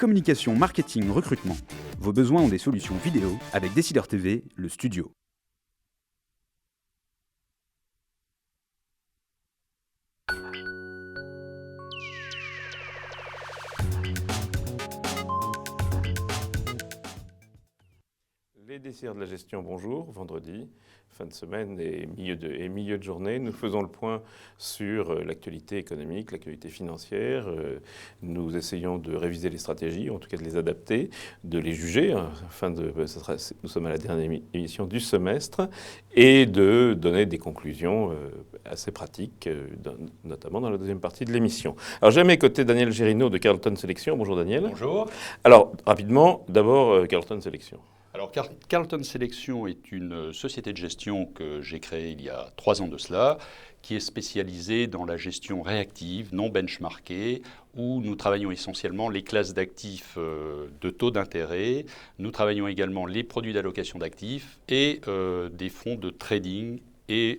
Communication, marketing, recrutement. Vos besoins ont des solutions vidéo avec Décideur TV, le studio. Les décideurs de la gestion, bonjour, vendredi, fin de semaine et milieu de journée. Nous faisons le point sur l'actualité économique, l'actualité financière. Nous essayons de réviser les stratégies, en tout cas de les adapter, de les juger. Nous sommes à la dernière émission du semestre et de donner des conclusions assez pratiques, notamment dans la deuxième partie de l'émission. Alors j'ai à mes côtés Daniel Gérino de Carlton Sélection. Bonjour Daniel. Bonjour. Alors rapidement, d'abord Carlton Sélection. Alors, Carlton Sélection est une société de gestion que j'ai créée il y a 3 ans de cela, qui est spécialisée dans la gestion réactive, non benchmarkée, où nous travaillons essentiellement les classes d'actifs de taux d'intérêt. Nous travaillons également les produits d'allocation d'actifs et des fonds de trading et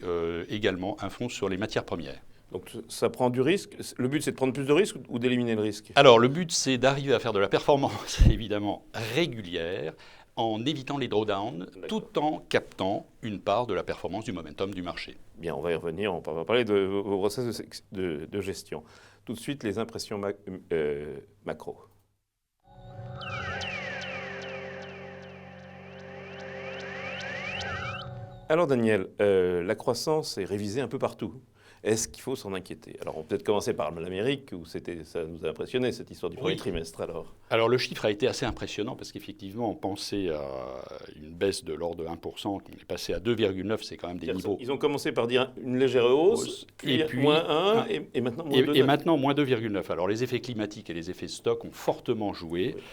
également un fonds sur les matières premières. Donc ça prend du risque. Le but, c'est de prendre plus de risques ou d'éliminer le risque? Alors, le but, c'est d'arriver à faire de la performance, évidemment, régulière, en évitant les drawdowns, tout en captant une part de la performance du momentum du marché. Bien, on va y revenir, on va parler de vos process de gestion. Tout de suite, les impressions macro. Alors Daniel, la croissance est révisée un peu partout. Est-ce qu'il faut s'en inquiéter? Alors, on peut peut-être commencer par l'Amérique, où ça nous a impressionné, cette histoire du premier trimestre. Alors, le chiffre a été assez impressionnant, parce qu'effectivement, on pensait à une baisse de l'ordre de 1%, qu'on est passé à 2,9%, c'est quand même des niveaux. Ils ont commencé par dire une légère hausse, puis moins 1, et maintenant moins 2,9%. Et maintenant, moins 2,9%. Alors, les effets climatiques et les effets stock ont fortement joué. Oui.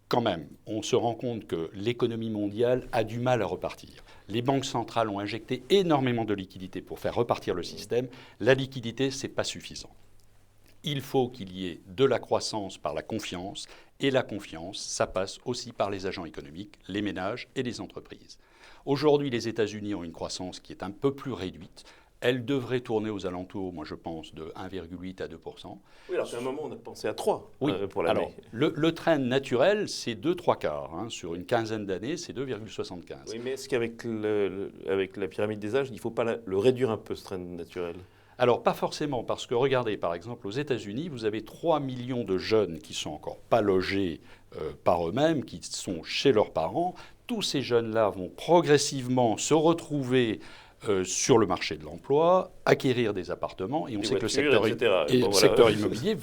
Quand même, on se rend compte que l'économie mondiale a du mal à repartir. Les banques centrales ont injecté énormément de liquidités pour faire repartir le système. La liquidité, ce n'est pas suffisant. Il faut qu'il y ait de la croissance par la confiance. Et la confiance, ça passe aussi par les agents économiques, les ménages et les entreprises. Aujourd'hui, les États-Unis ont une croissance qui est un peu plus réduite. Elle devrait tourner aux alentours, moi je pense, de 1,8 à 2%. Oui, alors c'est un moment où on a pensé à 3 pour l'année. Alors, le trend naturel, c'est 2-3 quarts. Sur une quinzaine d'années, c'est 2,75. Oui, mais est-ce qu'avec avec la pyramide des âges, il ne faut pas le réduire un peu, ce trend naturel? Alors, pas forcément, parce que regardez, par exemple, aux États-Unis, vous avez 3 millions de jeunes qui ne sont encore pas logés par eux-mêmes, qui sont chez leurs parents. Tous ces jeunes-là vont progressivement se retrouver sur le marché de l'emploi, acquérir des appartements, et on sait que le secteur immobilier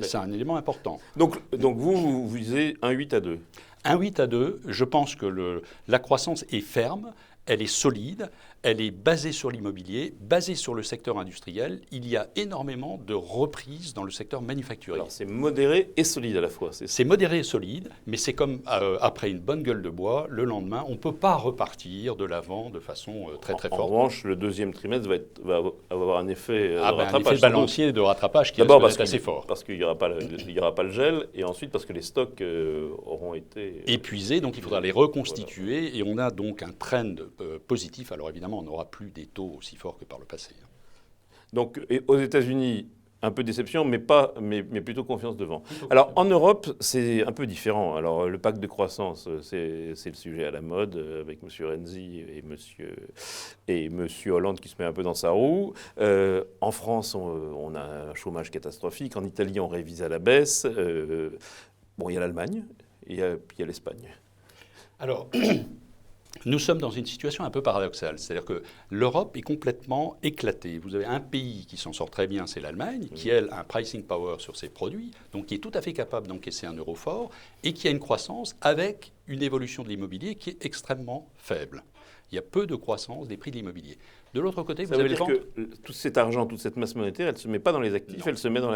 c'est un élément important. Donc vous visez un 8 à 2. Un 8 à 2, je pense que la croissance est ferme, elle est solide, elle est basée sur l'immobilier, basée sur le secteur industriel. Il y a énormément de reprises dans le secteur manufacturier. Alors c'est modéré et solide à la fois. C'est modéré et solide, mais c'est comme après une bonne gueule de bois, le lendemain, on ne peut pas repartir de l'avant de façon très forte. En revanche, le deuxième trimestre va avoir un effet de rattrapage. Un effet balancier de rattrapage qui est assez fort. Parce qu'il n'y aura pas le gel, et ensuite parce que les stocks auront été épuisés, donc il faudra les reconstituer, voilà. Et on a donc un trend positif. Alors évidemment, on n'aura plus des taux aussi forts que par le passé. Donc aux États-Unis, un peu déception, mais plutôt confiance devant. Alors en Europe, c'est un peu différent. Alors le pacte de croissance, c'est le sujet à la mode, avec M. Renzi et M. Hollande qui se met un peu dans sa roue. En France, on a un chômage catastrophique. En Italie, on révise à la baisse. Il y a l'Allemagne, et puis il y a l'Espagne. Alors... Nous sommes dans une situation un peu paradoxale, c'est-à-dire que l'Europe est complètement éclatée. Vous avez un pays qui s'en sort très bien, c'est l'Allemagne, qui elle a un pricing power sur ses produits, donc qui est tout à fait capable d'encaisser un euro fort et qui a une croissance avec une évolution de l'immobilier qui est extrêmement faible. Il y a peu de croissance des prix de l'immobilier. De l'autre côté, vous avez le vent. Que tout cet argent, toute cette masse monétaire, elle ne se met pas dans les actifs, elle se met dans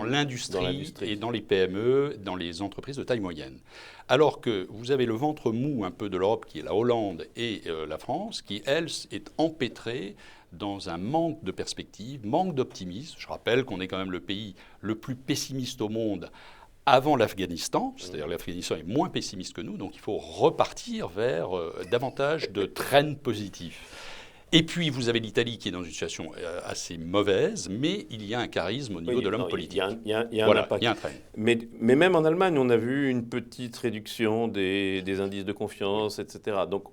l'industrie et dans les PME, dans les entreprises de taille moyenne. Alors que vous avez le ventre mou un peu de l'Europe, qui est la Hollande et la France, qui, elle, est empêtrée dans un manque de perspective, manque d'optimisme. Je rappelle qu'on est quand même le pays le plus pessimiste au monde avant l'Afghanistan, c'est-à-dire l'Afghanistan est moins pessimiste que nous, donc il faut repartir vers davantage de trends positifs. Et puis, vous avez l'Italie qui est dans une situation assez mauvaise, mais il y a un charisme au niveau de l'homme politique. Il y a un Voilà, impact. il y a un train. Mais même en Allemagne, on a vu une petite réduction des indices de confiance, etc. Donc,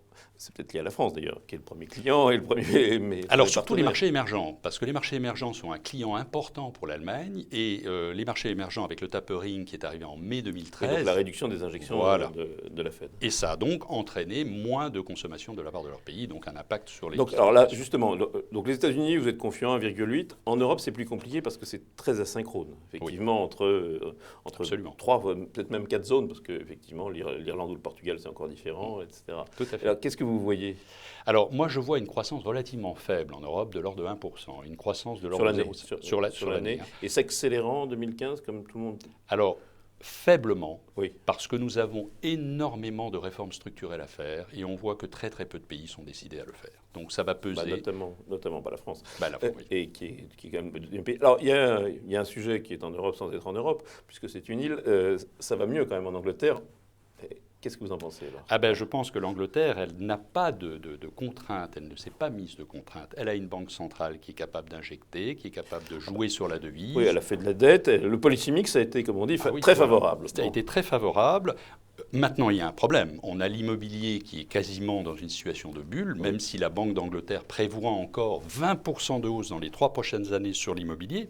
c'est peut-être lié à la France, d'ailleurs, qui est le premier client et le premier... Mais Alors, surtout les marchés émergents, parce que les marchés émergents sont un client important pour l'Allemagne, et les marchés émergents, avec le tapering qui est arrivé en mai 2013... Et donc, la réduction des injections voilà. de la Fed. Et ça a donc entraîné moins de consommation de la part de leur pays, donc un impact sur les... Donc, alors là, justement, donc les États-Unis, vous êtes confiant, 1,8. En Europe, c'est plus compliqué parce que c'est très asynchrone, effectivement, entre Absolument. 3, peut-être même 4 zones, parce qu'effectivement, l'Irlande ou le Portugal, c'est encore différent, etc. Tout à fait. Alors, qu'est-ce que vous voyez Alors, moi, je vois une croissance relativement faible en Europe, de l'ordre de 1%, une croissance de l'ordre de 0,7 sur l'année. Et s'accélérant en 2015, comme tout le monde. Alors, faiblement, oui. Parce que nous avons énormément de réformes structurelles à faire, et on voit que très très peu de pays sont décidés à le faire. Donc ça va peser... notamment pas la France. La France, oui. Et qui est quand même un pays. Alors, il y a un sujet qui est en Europe sans être en Europe, puisque c'est une île. Ça va mieux quand même en Angleterre. Qu'est-ce que vous en pensez là? Je pense que l'Angleterre, elle n'a pas de contraintes, elle ne s'est pas mise de contraintes. Elle a une banque centrale qui est capable d'injecter, qui est capable de jouer sur la devise. Oui, elle a fait de la dette. Le policy mix a été, comme on dit, très favorable. Ça a été très favorable. Maintenant, il y a un problème. On a l'immobilier qui est quasiment dans une situation de bulle, même si la Banque d'Angleterre prévoit encore 20% de hausse dans les 3 prochaines années sur l'immobilier.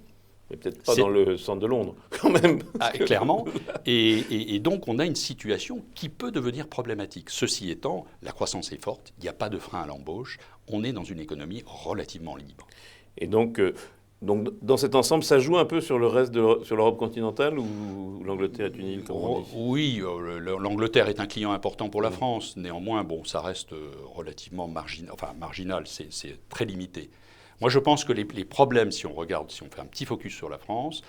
Mais peut-être pas dans le centre de Londres, quand même. Clairement. Et donc, on a une situation qui peut devenir problématique. Ceci étant, la croissance est forte, il n'y a pas de frein à l'embauche, on est dans une économie relativement libre. Et donc dans cet ensemble, ça joue un peu sur le reste sur l'Europe continentale, ou l'Angleterre est une île, comme on dit? Oui, l'Angleterre est un client important pour la France. Néanmoins, ça reste relativement marginal, c'est très limité. Moi, je pense que les problèmes, si on fait un petit focus sur la France,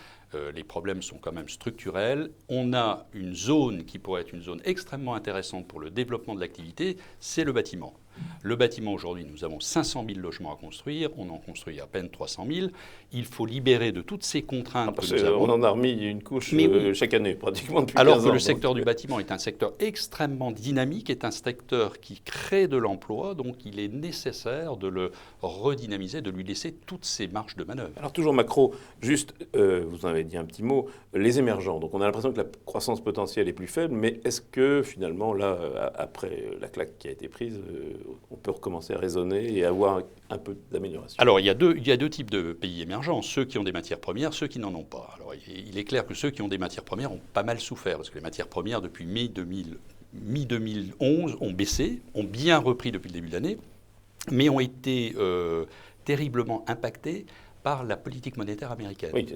les problèmes sont quand même structurels. On a une zone qui pourrait être une zone extrêmement intéressante pour le développement de l'activité, c'est le bâtiment. Le bâtiment, aujourd'hui, nous avons 500 000 logements à construire, on en construit à peine 300 000. Il faut libérer de toutes ces contraintes que nous avons. On en a remis une couche chaque année, pratiquement depuis 15 ans. Alors que le secteur du bâtiment est un secteur extrêmement dynamique, est un secteur qui crée de l'emploi, donc il est nécessaire de le redynamiser, de lui laisser toutes ses marges de manœuvre. Alors toujours macro, juste, vous en avez dit un petit mot, les émergents. Donc on a l'impression que la croissance potentielle est plus faible, mais est-ce que finalement, là, après la claque qui a été prise, on peut recommencer à raisonner et avoir un peu d'amélioration? Alors, il y a deux types de pays émergents, ceux qui ont des matières premières, ceux qui n'en ont pas. Alors, il est clair que ceux qui ont des matières premières ont pas mal souffert, parce que les matières premières, depuis mi-2011, ont baissé, ont bien repris depuis le début de l'année, mais ont été terriblement impactées par la politique monétaire américaine. Oui.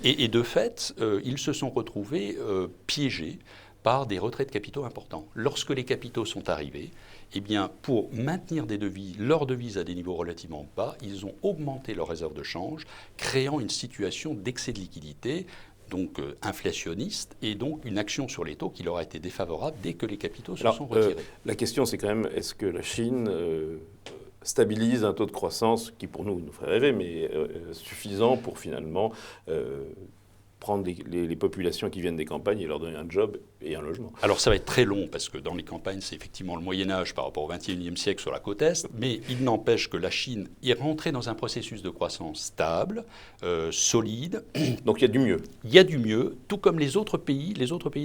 Et de fait, ils se sont retrouvés piégés par des retraits de capitaux importants. Lorsque les capitaux sont arrivés, pour maintenir leurs devises à des niveaux relativement bas, ils ont augmenté leurs réserves de change, créant une situation d'excès de liquidité, donc inflationniste, et donc une action sur les taux qui leur a été défavorable dès que les capitaux se sont retirés. La question, c'est quand même, est-ce que la Chine stabilise un taux de croissance qui, pour nous ferait rêver, mais suffisant pour finalement prendre les populations qui viennent des campagnes et leur donner un job et un logement? Alors ça va être très long parce que dans les campagnes, c'est effectivement le Moyen-Âge par rapport au XXIe siècle sur la côte Est, mais il n'empêche que la Chine est rentrée dans un processus de croissance stable, solide. Donc il y a du mieux. Il y a du mieux, tout comme les autres pays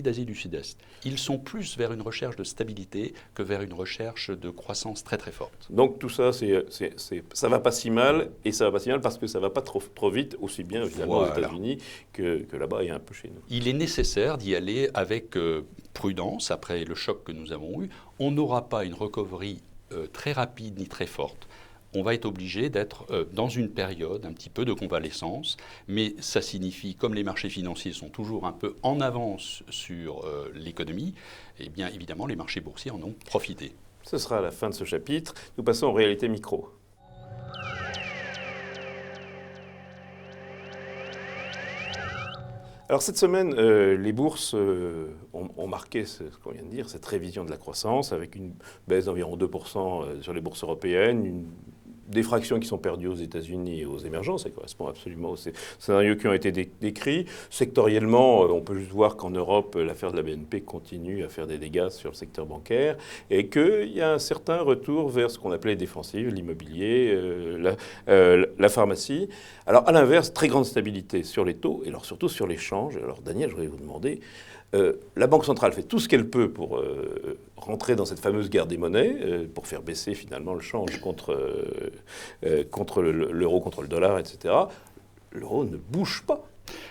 d'Asie du Sud-Est. Ils sont plus vers une recherche de stabilité que vers une recherche de croissance très très forte. Donc tout ça, ça va pas si mal, et ça va pas si mal parce que ça va pas trop vite, aussi bien évidemment aux États-Unis que là-bas et un peu chez nous. Il est nécessaire d'y aller avec prudence après le choc que nous avons eu. On n'aura pas une recovery très rapide ni très forte. On va être obligé d'être dans une période un petit peu de convalescence, mais ça signifie, comme les marchés financiers sont toujours un peu en avance sur l'économie, eh bien évidemment les marchés boursiers en ont profité. Ce sera la fin de ce chapitre. Nous passons aux réalités micro. Alors cette semaine, les bourses ont marqué ce qu'on vient de dire, cette révision de la croissance, avec une baisse d'environ 2% sur les bourses européennes, une des fractions qui sont perdues aux États-Unis et aux émergents, ça correspond absolument aux scénarios qui ont été décrits. Sectoriellement, on peut juste voir qu'en Europe, l'affaire de la BNP continue à faire des dégâts sur le secteur bancaire et qu'il y a un certain retour vers ce qu'on appelait les défensives, l'immobilier, la pharmacie. Alors à l'inverse, très grande stabilité sur les taux et alors surtout sur les changes. Alors Daniel, je voudrais vous demander, la Banque centrale fait tout ce qu'elle peut pour rentrer dans cette fameuse guerre des monnaies, pour faire baisser finalement le change contre l'euro, contre le dollar, etc. L'euro ne bouge pas.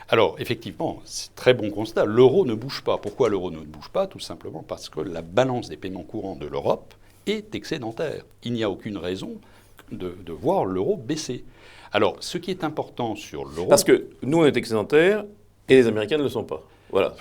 Alors, effectivement, c'est très bon constat. L'euro ne bouge pas. Pourquoi l'euro ne bouge pas? Tout simplement parce que la balance des paiements courants de l'Europe est excédentaire. Il n'y a aucune raison de voir l'euro baisser. Alors, ce qui est important sur l'euro... Parce que nous, on est excédentaire et les Américains ne le sont pas.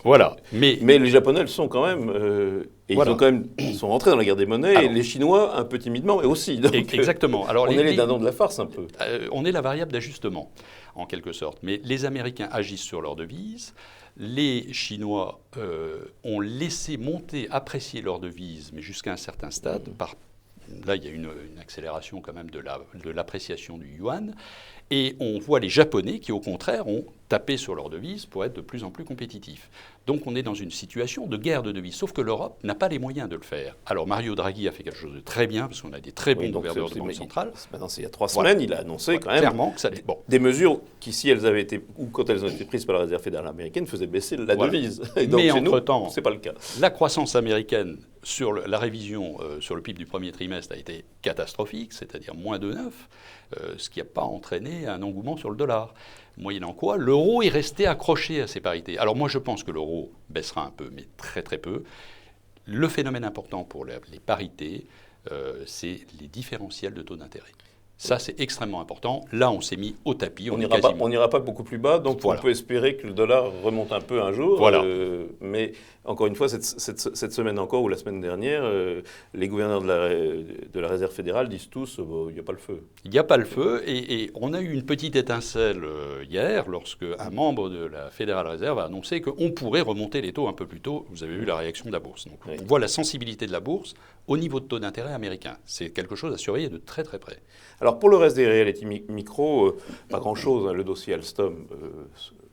Voilà. Mais les Japonais le sont quand même. Et voilà. Ils sont rentrés dans la guerre des monnaies. Alors, et les Chinois, un peu timidement, mais aussi. Donc, exactement. Alors, on est les dindons de la farce un peu. On est la variable d'ajustement, en quelque sorte. Mais les Américains agissent sur leur devise. Les Chinois ont laissé monter, apprécier leur devise, mais jusqu'à un certain stade. Là, il y a une accélération quand même de l'appréciation du yuan. Et on voit les Japonais qui, au contraire, ont tapé sur leur devise pour être de plus en plus compétitifs. Donc on est dans une situation de guerre de devises, sauf que l'Europe n'a pas les moyens de le faire. Alors Mario Draghi a fait quelque chose de très bien, parce qu'on a des très bons gouverneurs de banque centrale. Maintenant, il y a 3 semaines, il a annoncé quand même clairement que des mesures qui, si elles avaient été, ou quand elles ont été prises par la Réserve fédérale américaine, faisaient baisser la devise. Et donc, mais chez entre-temps, ce n'est pas le cas. La croissance américaine sur la révision sur le PIB du premier trimestre a été catastrophique, c'est-à-dire moins de 9, ce qui n'a pas entraîné un engouement sur le dollar. Moyennant quoi, l'euro est resté accroché à ses parités. Alors moi, je pense que l'euro baissera un peu, mais très très peu. Le phénomène important pour les parités, c'est les différentiels de taux d'intérêt. Ça, c'est extrêmement important. Là, on s'est mis au tapis. On n'ira pas beaucoup plus bas, donc voilà. On peut espérer que le dollar remonte un peu un jour. Voilà. Mais encore une fois, cette semaine encore, ou la semaine dernière, les gouverneurs de la Réserve fédérale disent tous il n'y a pas le feu. Il n'y a pas le feu. Et on a eu une petite étincelle hier, lorsque un membre de la Fédérale Réserve a annoncé qu'on pourrait remonter les taux un peu plus tôt. Vous avez vu la réaction de la bourse. Donc, on voit la sensibilité de la bourse au niveau de taux d'intérêt américain. C'est quelque chose à surveiller de très très près. Alors pour le reste des reality micro, pas grand-chose. Le dossier Alstom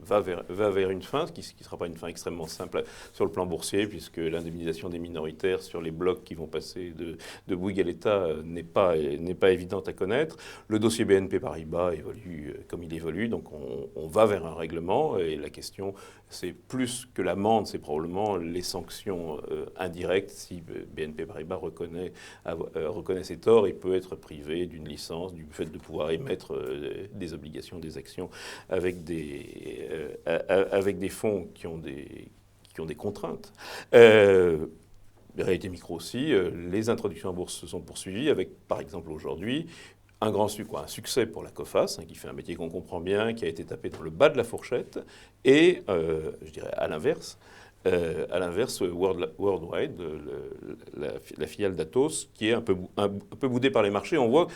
va vers une fin, ce qui ne sera pas une fin extrêmement simple sur le plan boursier, puisque l'indemnisation des minoritaires sur les blocs qui vont passer de Bouygues à l'État n'est pas évidente à connaître. Le dossier BNP Paribas évolue comme il évolue, donc on va vers un règlement, et la question, c'est plus que l'amende, c'est probablement les sanctions indirectes. Si BNP Paribas reconnaît ses torts, il peut être privé d'une licence, du fait de pouvoir émettre des obligations, des actions avec des fonds qui ont des contraintes. Les réalités micro aussi, les introductions en bourse se sont poursuivies avec, par exemple aujourd'hui, un succès pour la COFAS, qui fait un métier qu'on comprend bien, qui a été tapé dans le bas de la fourchette, et je dirais à l'inverse, Worldwide, la filiale d'Atos, qui est un peu boudée par les marchés. On voit,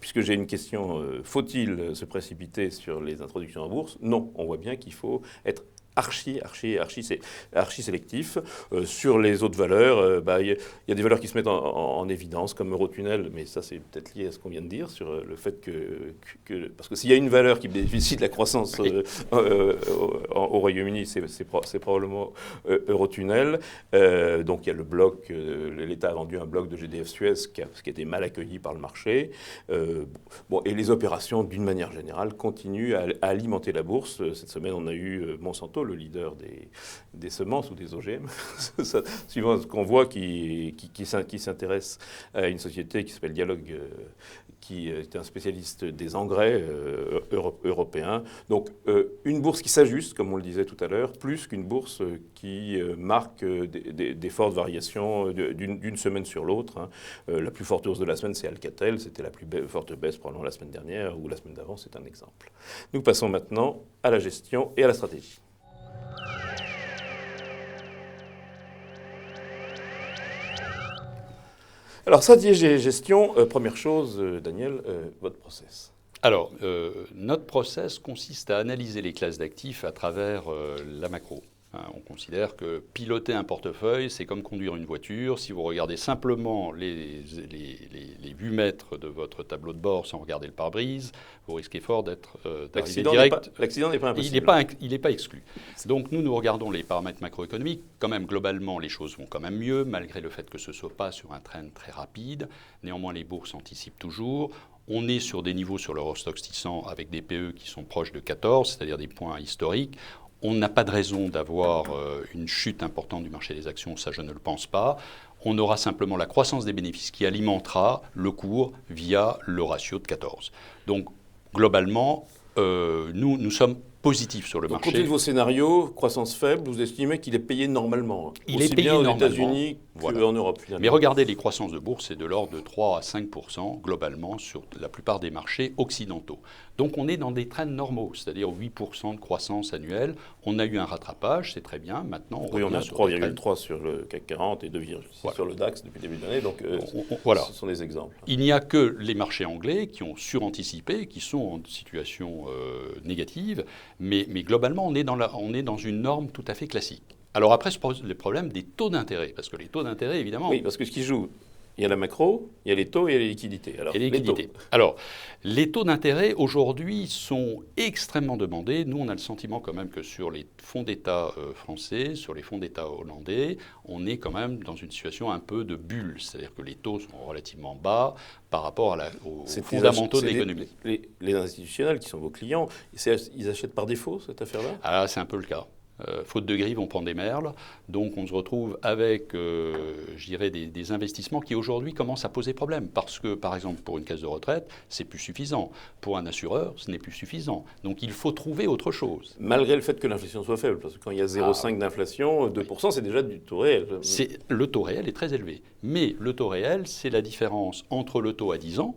puisque j'ai une question, faut-il se précipiter sur les introductions en bourse? Non, on voit bien qu'il faut être archi sélectif. Sur les autres valeurs, il y a des valeurs qui se mettent en évidence, comme Eurotunnel, mais ça c'est peut-être lié à ce qu'on vient de dire, sur le fait que parce que s'il y a une valeur qui bénéficie de la croissance au Royaume-Uni, c'est probablement Eurotunnel. Donc il y a le bloc, l'État a vendu un bloc de GDF Suez qui a été mal accueilli par le marché. Et les opérations, d'une manière générale, continuent à alimenter la bourse. Cette semaine, on a eu Monsanto, le leader des semences ou des OGM, suivant ce qu'on voit, qui s'intéresse à une société qui s'appelle Dialogue, qui est un spécialiste des engrais européens. Donc une bourse qui s'ajuste, comme on le disait tout à l'heure, plus qu'une bourse qui marque des fortes variations d'une semaine sur l'autre. La plus forte hausse de la semaine, c'est Alcatel. C'était la plus forte baisse probablement la semaine dernière, ou la semaine d'avant, c'est un exemple. Nous passons maintenant à la gestion et à la stratégie. Alors, stratégie et gestion, première chose, Daniel, votre process. Alors, notre process consiste à analyser les classes d'actifs à travers la macro. On considère que piloter un portefeuille, c'est comme conduire une voiture. Si vous regardez simplement les vues-mètres de votre tableau de bord sans regarder le pare-brise, vous risquez fort d'arriver direct. L'accident n'est pas impossible. Il n'est pas exclu. Donc nous regardons les paramètres macroéconomiques. Quand même, globalement, les choses vont quand même mieux, malgré le fait que ce ne soit pas sur un trend très rapide. Néanmoins, les bourses anticipent toujours. On est sur des niveaux sur l'Eurostoxx 600 avec des PE qui sont proches de 14, c'est-à-dire des points historiques. On n'a pas de raison d'avoir une chute importante du marché des actions, ça je ne le pense pas. On aura simplement la croissance des bénéfices qui alimentera le cours via le ratio de 14. Donc globalement, nous sommes positifs sur le marché. Compte tenu de vos scénarios, croissance faible, vous estimez qu'il est payé normalement. Il est payé normalement. Aussi bien aux États-Unis qu'en Europe. Finalement. Mais regardez, les croissances de bourse, c'est de l'ordre de 3 à 5% globalement sur la plupart des marchés occidentaux. Donc on est dans des trends normaux, c'est-à-dire 8% de croissance annuelle. On a eu un rattrapage, c'est très bien. Maintenant, on a 3,3 sur le CAC 40 et 2,6 sur le DAX depuis le début de l'année. Donc voilà. Ce sont des exemples. Il n'y a que les marchés anglais qui ont suranticipé, qui sont en situation négative. Mais globalement, on est dans une norme tout à fait classique. Alors après se pose le problème des taux d'intérêt, parce que les taux d'intérêt, évidemment... Oui, parce que ce qui joue, il y a la macro, il y a les taux et il y a les liquidités. Alors, les taux d'intérêt, aujourd'hui, sont extrêmement demandés. Nous, on a le sentiment quand même que sur les fonds d'État français, sur les fonds d'État hollandais, on est quand même dans une situation un peu de bulle. C'est-à-dire que les taux sont relativement bas par rapport aux fondamentaux de l'économie. Les institutionnels, qui sont vos clients, ils achètent par défaut cette affaire-là ? Ah, c'est un peu le cas. Faute de grive, on prend des merles. Donc on se retrouve avec, je dirais, des investissements qui aujourd'hui commencent à poser problème. Parce que, par exemple, pour une caisse de retraite, c'est plus suffisant. Pour un assureur, ce n'est plus suffisant. Donc il faut trouver autre chose. Malgré le fait que l'inflation soit faible. Parce que quand il y a 0,5 d'inflation, 2%, c'est déjà du taux réel. Le taux réel est très élevé. Mais le taux réel, c'est la différence entre le taux à 10 ans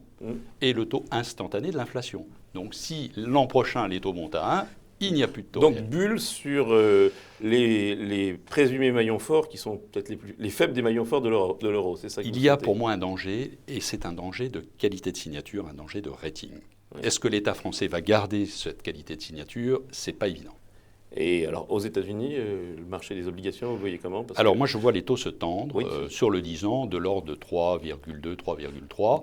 et le taux instantané de l'inflation. Donc si l'an prochain, les taux montent à 1, il n'y a plus de taux. Donc bulle sur les présumés maillons forts qui sont peut-être les faibles des maillons forts de l'euro. C'est ça. Il y a pour moi un danger, et c'est un danger de qualité de signature, un danger de rating. Ouais. Est-ce que l'État français va garder cette qualité de signature ? C'est pas évident. Et alors aux États-Unis, le marché des obligations, vous voyez comment ? Alors moi je vois les taux se tendre sur le 10 ans de l'ordre de 3,2, 3,3.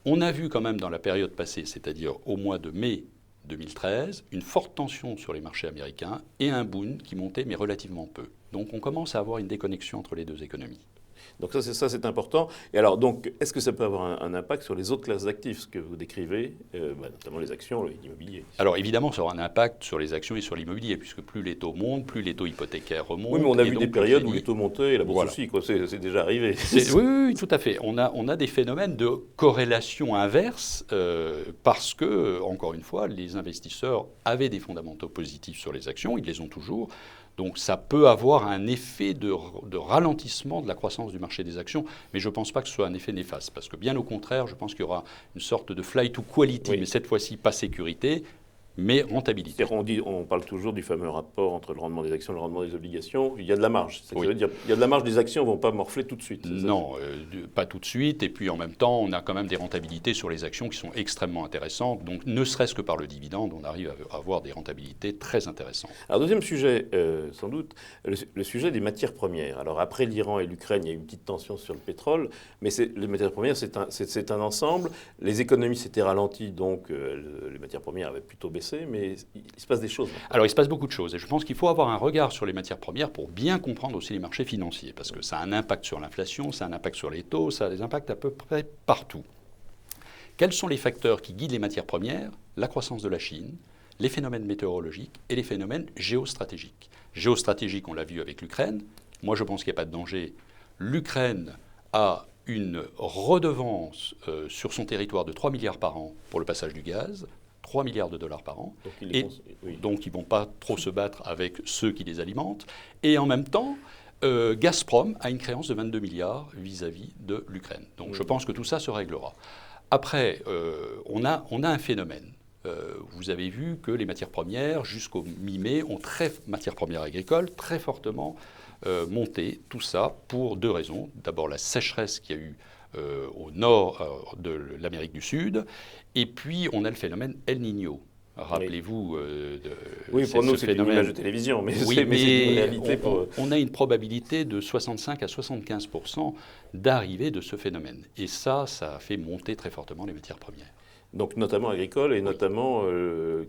On a vu quand même dans la période passée, c'est-à-dire au mois de mai 2013, une forte tension sur les marchés américains et un boom qui montait mais relativement peu. Donc on commence à avoir une déconnexion entre les deux économies. Donc ça c'est important. Et alors, donc, est-ce que ça peut avoir un impact sur les autres classes d'actifs, ce que vous décrivez, notamment les actions, l'immobilier ? Alors évidemment, ça aura un impact sur les actions et sur l'immobilier, puisque plus les taux montent, plus les taux hypothécaires remontent. Oui, mais on a vu des périodes où les taux montaient et la bourse aussi, quoi. C'est déjà arrivé. Oui, tout à fait. On a des phénomènes de corrélation inverse, parce que, encore une fois, les investisseurs avaient des fondamentaux positifs sur les actions, ils les ont toujours. Donc ça peut avoir un effet de ralentissement de la croissance du marché des actions, mais je ne pense pas que ce soit un effet néfaste, parce que bien au contraire, je pense qu'il y aura une sorte de flight to quality, mais cette fois-ci pas sécurité, mais rentabilité. On parle toujours du fameux rapport entre le rendement des actions et le rendement des obligations. Il y a de la marge. Ça veut dire il y a de la marge, des actions ne vont pas morfler tout de suite. Non, pas tout de suite. Et puis en même temps, on a quand même des rentabilités sur les actions qui sont extrêmement intéressantes. Donc ne serait-ce que par le dividende, on arrive à avoir des rentabilités très intéressantes. Alors deuxième sujet, sans doute, le sujet des matières premières. Alors après l'Iran et l'Ukraine, il y a eu une petite tension sur le pétrole, mais les matières premières, c'est un ensemble. Les économies s'étaient ralenties, donc les matières premières avaient plutôt baissé. Mais il se passe des choses. Alors il se passe beaucoup de choses et je pense qu'il faut avoir un regard sur les matières premières pour bien comprendre aussi les marchés financiers parce que ça a un impact sur l'inflation, ça a un impact sur les taux, ça a des impacts à peu près partout. Quels sont les facteurs qui guident les matières premières ? La croissance de la Chine, les phénomènes météorologiques et les phénomènes géostratégiques. Géostratégiques, on l'a vu avec l'Ukraine. Moi je pense qu'il n'y a pas de danger. L'Ukraine a une redevance sur son territoire de 3 milliards par an pour le passage du gaz. 3 milliards de dollars par an. Donc ils ne vont pas trop se battre avec ceux qui les alimentent. Et en même temps, Gazprom a une créance de 22 milliards vis-à-vis de l'Ukraine. Donc je pense que tout ça se réglera. Après, on a un phénomène. Vous avez vu que les matières premières, jusqu'au mi-mai, matières premières agricoles, très fortement monté. Tout ça pour deux raisons. D'abord, la sécheresse qu'il y a eu au nord de l'Amérique du Sud. Et puis, on a le phénomène El Niño. Rappelez-vous oui, pour nous, c'est une image de télévision, mais c'est une réalité. On a une probabilité de 65 à 75% d'arrivée de ce phénomène. Et ça a fait monter très fortement les matières premières. Donc notamment agricole et notamment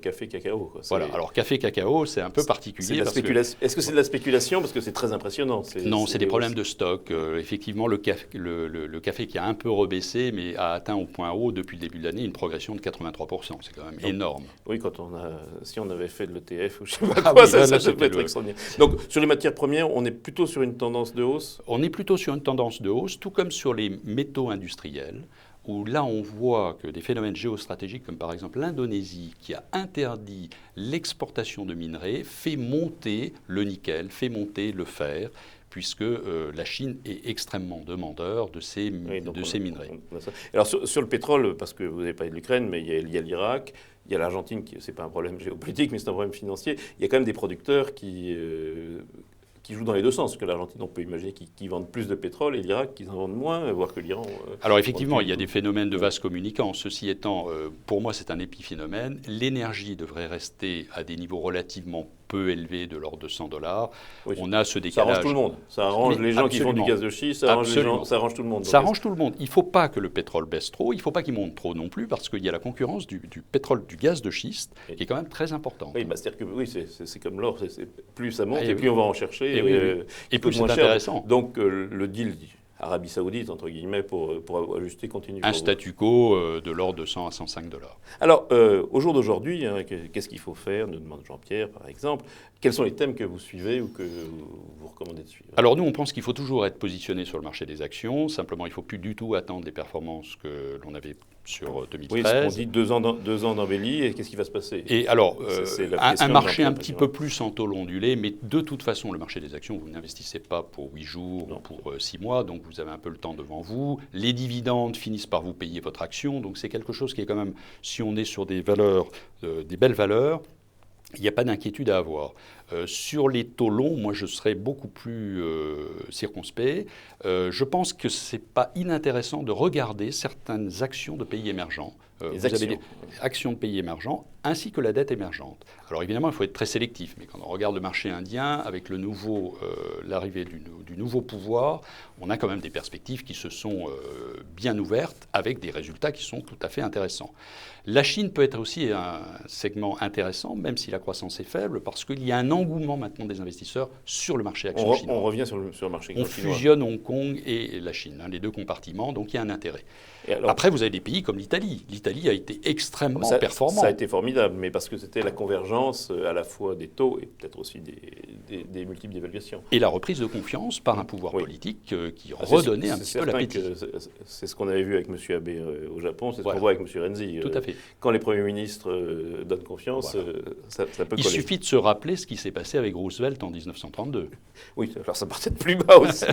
café, cacao. Quoi. Voilà, alors café, cacao, c'est un peu particulier. Est-ce que c'est de la spéculation? Parce que c'est très impressionnant. Non, c'est des problèmes de stock. Effectivement, le café qui a un peu rebaissé, mais a atteint au point haut depuis le début de l'année une progression de 83%. C'est quand même énorme. Oui, si on avait fait de l'ETF ou je ne sais pas quoi, ça peut être extraordinaire. Donc sur les matières premières, on est plutôt sur une tendance de hausse? On est plutôt sur une tendance de hausse, tout comme sur les métaux industriels, où là on voit que des phénomènes géostratégiques comme par exemple l'Indonésie qui a interdit l'exportation de minerais fait monter le nickel, fait monter le fer, puisque la Chine est extrêmement demandeur de ces minerais. Alors sur le pétrole, parce que vous avez parlé de l'Ukraine, mais il y a l'Irak, il y a l'Argentine, ce n'est pas un problème géopolitique, mais c'est un problème financier. Il y a quand même des producteurs qui jouent dans les deux sens. Parce que l'Argentine, on peut imaginer qu'ils vendent plus de pétrole et l'Irak, qu'ils en vendent moins, voire que l'Iran... Alors effectivement, il y a des phénomènes de vases communicants. Ceci étant, pour moi, c'est un épiphénomène. L'énergie devrait rester à des niveaux relativement peu élevés de l'ordre de $100. Oui, on a ce décalage. Ça arrange tout le monde. Ça arrange les gens qui font du gaz de schiste, ça arrange tout le monde. Ça arrange tout le monde. Il ne faut pas que le pétrole baisse trop, il ne faut pas qu'il monte trop non plus, parce qu'il y a la concurrence du pétrole, du gaz de schiste, qui est quand même très importante. Oui, c'est-à-dire que c'est comme l'or, plus ça monte et plus on va en chercher. Et plus c'est intéressant. Donc le deal Arabie Saoudite, entre guillemets, pour ajuster continue. Un statu quo de l'ordre de 100 à $105. Alors, au jour d'aujourd'hui, qu'est-ce qu'il faut faire, nous demande Jean-Pierre, par exemple. Quels sont les thèmes que vous suivez ou que vous recommandez de suivre? Alors nous, on pense qu'il faut toujours être positionné sur le marché des actions. Simplement, il ne faut plus du tout attendre les performances que l'on avait sur 2013. Oui, on dit 2 ans d'embellie, et qu'est-ce qui va se passer? Et alors, un marché un petit peu plus en taux ondulé, mais de toute façon, le marché des actions, vous n'investissez pas pour 8 jours ou pour 6 mois, donc vous avez un peu le temps devant vous. Les dividendes finissent par vous payer votre action, donc c'est quelque chose qui est quand même, si on est sur des valeurs, des belles valeurs, il n'y a pas d'inquiétude à avoir. Sur les taux longs, moi, je serais beaucoup plus circonspect. Je pense que ce n'est pas inintéressant de regarder certaines actions de pays émergents. Vous avez des actions de pays émergents ainsi que la dette émergente. Alors évidemment, il faut être très sélectif, mais quand on regarde le marché indien, avec l'arrivée du nouveau pouvoir, on a quand même des perspectives qui se sont bien ouvertes, avec des résultats qui sont tout à fait intéressants. La Chine peut être aussi un segment intéressant, même si la croissance est faible, parce qu'il y a un engouement maintenant des investisseurs sur le marché action chinois. On revient sur le marché chinois. On fusionne Hong Kong et la Chine, les deux compartiments, donc il y a un intérêt. Alors, après, vous avez des pays comme l'Italie. L'Italie a été extrêmement performante. Ça a été formidable, mais parce que c'était la convergence à la fois des taux et peut-être aussi des multiples d'évaluation. Et la reprise de confiance par un pouvoir politique qui redonnait un petit peu l'appétit. C'est ce qu'on avait vu avec M. Abe au Japon, c'est ce qu'on voit avec M. Renzi. Tout à fait. Quand les premiers ministres donnent confiance, ça peut coller. Il suffit de se rappeler ce qui s'est passé avec Roosevelt en 1932. Oui, alors ça partait de plus bas aussi.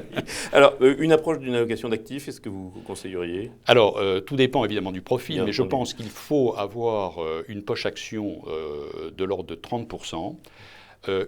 Alors, une approche d'une allocation d'actifs, est-ce que vous conseilleriez? Alors, tout dépend évidemment du profil, mais je pense qu'il faut avoir une poche action de l'ordre de 30%,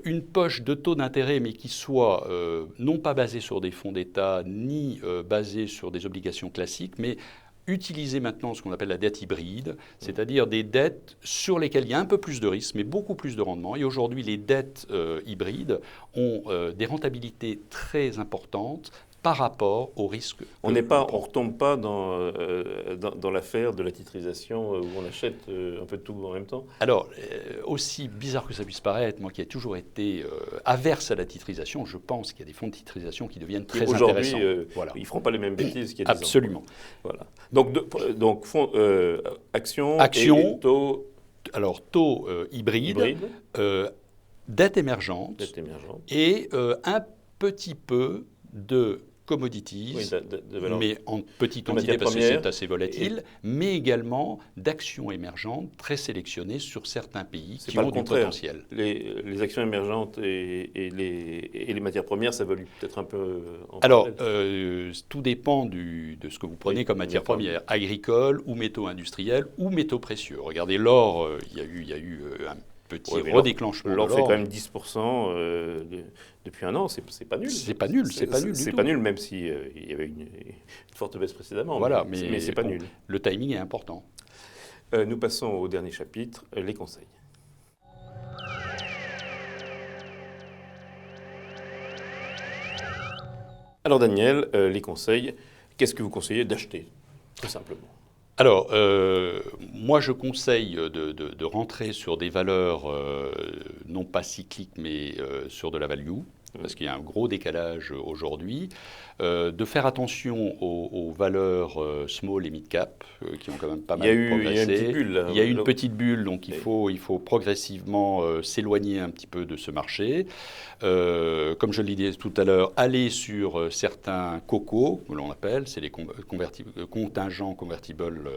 une poche de taux d'intérêt, mais qui soit non pas basée sur des fonds d'État, ni basée sur des obligations classiques, mais utiliser maintenant ce qu'on appelle la dette hybride, c'est-à-dire des dettes sur lesquelles il y a un peu plus de risque, mais beaucoup plus de rendement. Et aujourd'hui, les dettes hybrides ont des rentabilités très importantes par rapport au risque. On ne retombe pas dans l'affaire de la titrisation où on achète un peu de tout en même temps? Alors, aussi bizarre que ça puisse paraître, moi qui ai toujours été averse à la titrisation, je pense qu'il y a des fonds de titrisation qui deviennent très intéressants. Aujourd'hui, ils ne feront pas les mêmes bêtises qu'il y a 10 ans. Absolument. Voilà. Donc fonds, actions et taux... Alors, taux hybride. Dette émergente. Et un petit peu de commodities, mais en petite quantité parce que c'est assez volatile, mais également d'actions émergentes très sélectionnées sur certains pays qui ont du potentiel. Les actions émergentes et les matières premières, ça évolue peut-être un peu en Alors, tout dépend de ce que vous prenez comme matières premières, agricoles ou métaux industriels ou métaux précieux. Regardez l'or, il y a eu un petit redéclenchement. L'or fait quand même 10% depuis un an, c'est pas nul. C'est pas nul, c'est pas nul du tout. C'est pas nul, même s'il y avait une forte baisse précédemment. Voilà, mais c'est pas nul. Le timing est important. Nous passons au dernier chapitre, les conseils. Alors Daniel, les conseils, qu'est-ce que vous conseillez d'acheter, très simplement? Alors, moi, je conseille de rentrer sur des valeurs non pas cycliques, mais sur de la value, parce qu'il y a un gros décalage aujourd'hui. De faire attention aux valeurs small et mid cap, qui ont quand même pas mal progressé. Il y a une petite bulle. Là, il y a une petite bulle, donc il faut progressivement s'éloigner un petit peu de ce marché. Comme je le disais tout à l'heure, aller sur certains COCO, que l'on appelle, c'est les contingents convertibles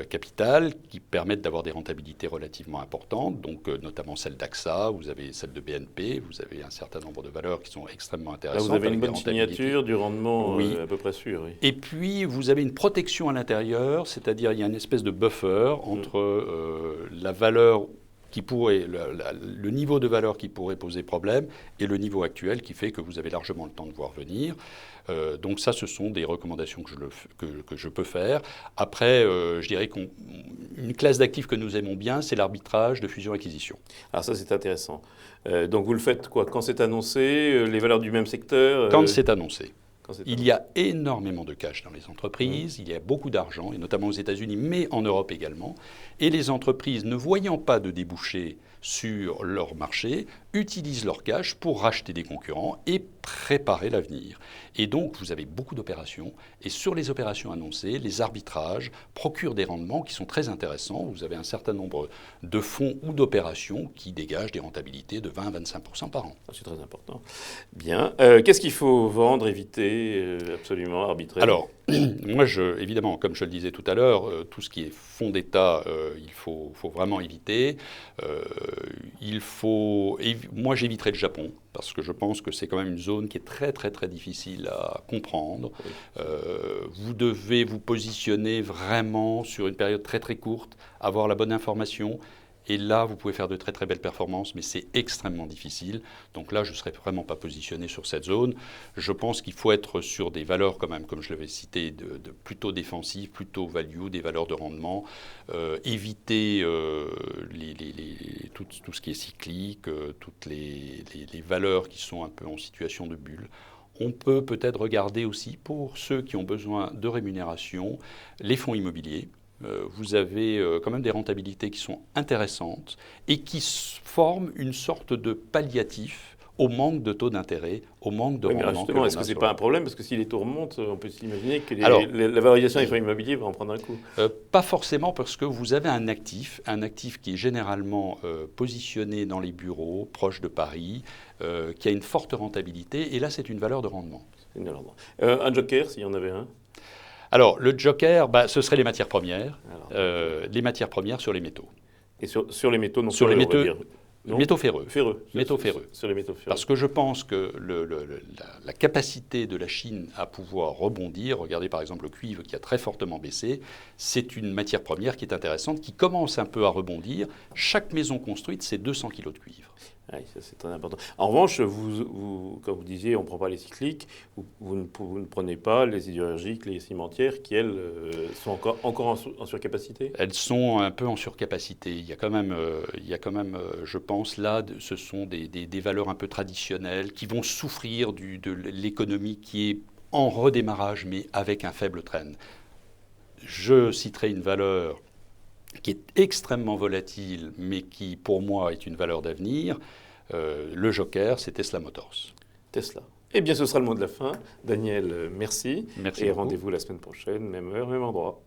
capital, qui permettent d'avoir des rentabilités relativement importantes, donc notamment celle d'AXA, vous avez celle de BNP, vous avez un certain nombre de valeurs qui sont extrêmement intéressantes. Là, vous avez une bonne signature, du rendement à peu près sûr. Oui. Et puis, vous avez une protection à l'intérieur, c'est-à-dire il y a une espèce de buffer entre la valeur qui pourrait, le niveau de valeur qui pourrait poser problème et le niveau actuel qui fait que vous avez largement le temps de voir venir. Donc ça, ce sont des recommandations que je peux faire. Après, je dirais qu'une classe d'actifs que nous aimons bien, c'est l'arbitrage de fusion-acquisition. Alors ça, c'est intéressant. Donc vous le faites quoi? Quand c'est annoncé, les valeurs du même secteur Quand c'est annoncé. Il y a énormément de cash dans les entreprises, il y a beaucoup d'argent, et notamment aux États-Unis, mais en Europe également. Et les entreprises, ne voyant pas de débouchés sur leur marché, utilisent leur cash pour racheter des concurrents et préparer l'avenir. Et donc, vous avez beaucoup d'opérations. Et sur les opérations annoncées, les arbitrages procurent des rendements qui sont très intéressants. Vous avez un certain nombre de fonds ou d'opérations qui dégagent des rentabilités de 20 à 25% par an. C'est très important. Bien. Qu'est-ce qu'il faut vendre, éviter, absolument, arbitrer? Alors, moi, évidemment, comme je le disais tout à l'heure, tout ce qui est fonds d'État, il faut vraiment éviter. Moi, j'éviterai le Japon, parce que je pense que c'est quand même une zone qui est très, très, très difficile à comprendre. Oui. Vous devez vous positionner vraiment sur une période très, très courte, avoir la bonne information. Et là, vous pouvez faire de très très belles performances, mais c'est extrêmement difficile. Donc là, je ne serais vraiment pas positionné sur cette zone. Je pense qu'il faut être sur des valeurs quand même, comme je l'avais cité, de plutôt défensives, plutôt value, des valeurs de rendement. Éviter tout ce qui est cyclique, toutes les valeurs qui sont un peu en situation de bulle. On peut peut-être regarder aussi, pour ceux qui ont besoin de rémunération, les fonds immobiliers. Vous avez quand même des rentabilités qui sont intéressantes et qui forment une sorte de palliatif au manque de taux d'intérêt, au manque de rendement. Justement, est-ce que ce n'est pas un problème? Parce que si les taux remontent, on peut s'imaginer que la valorisation des fonds immobiliers va en prendre un coup. Pas forcément, parce que vous avez un actif qui est généralement positionné dans les bureaux, proche de Paris, qui a une forte rentabilité, et là, c'est une valeur de rendement. Un joker, s'il y en avait un? Alors, le joker, ce serait les matières premières. Les matières premières sur les métaux. Et sur les métaux, non sur les métaux, non métaux ferreux. Métaux ferreux. Sur les métaux ferreux. Parce que je pense que la capacité de la Chine à pouvoir rebondir, regardez par exemple le cuivre qui a très fortement baissé, c'est une matière première qui est intéressante, qui commence un peu à rebondir. Chaque maison construite, c'est 200 kg de cuivre. Oui, ça c'est très important. En revanche, comme vous disiez, on ne prend pas les cycliques, vous ne prenez pas les sidérurgiques, les cimentières qui, elles, sont encore en surcapacité? Elles sont un peu en surcapacité. Il y a quand même, je pense, là, ce sont des valeurs un peu traditionnelles qui vont souffrir de l'économie qui est en redémarrage, mais avec un faible trend. Je citerai une valeur qui est extrêmement volatile, mais qui, pour moi, est une valeur d'avenir. Le joker, c'est Tesla Motors. Tesla. Eh bien, ce sera le mot de la fin. Daniel, merci. Merci et beaucoup. rendez-vous la semaine prochaine, même heure, même endroit.